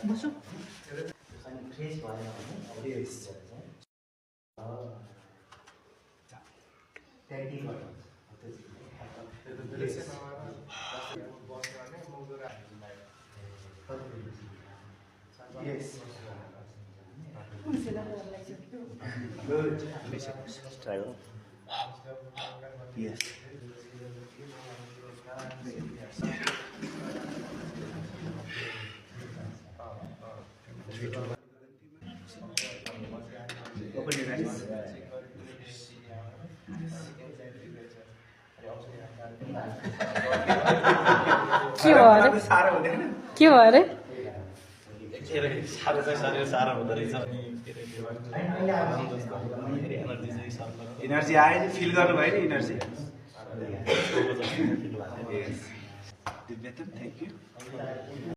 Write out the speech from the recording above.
बसो Yes. Good. Try it. Yes. Open your eyes. के भयो अरे Energy आयो नि फिल गर्नुभयो नि इनर्जी दिव्यतम थ्याङ्क यू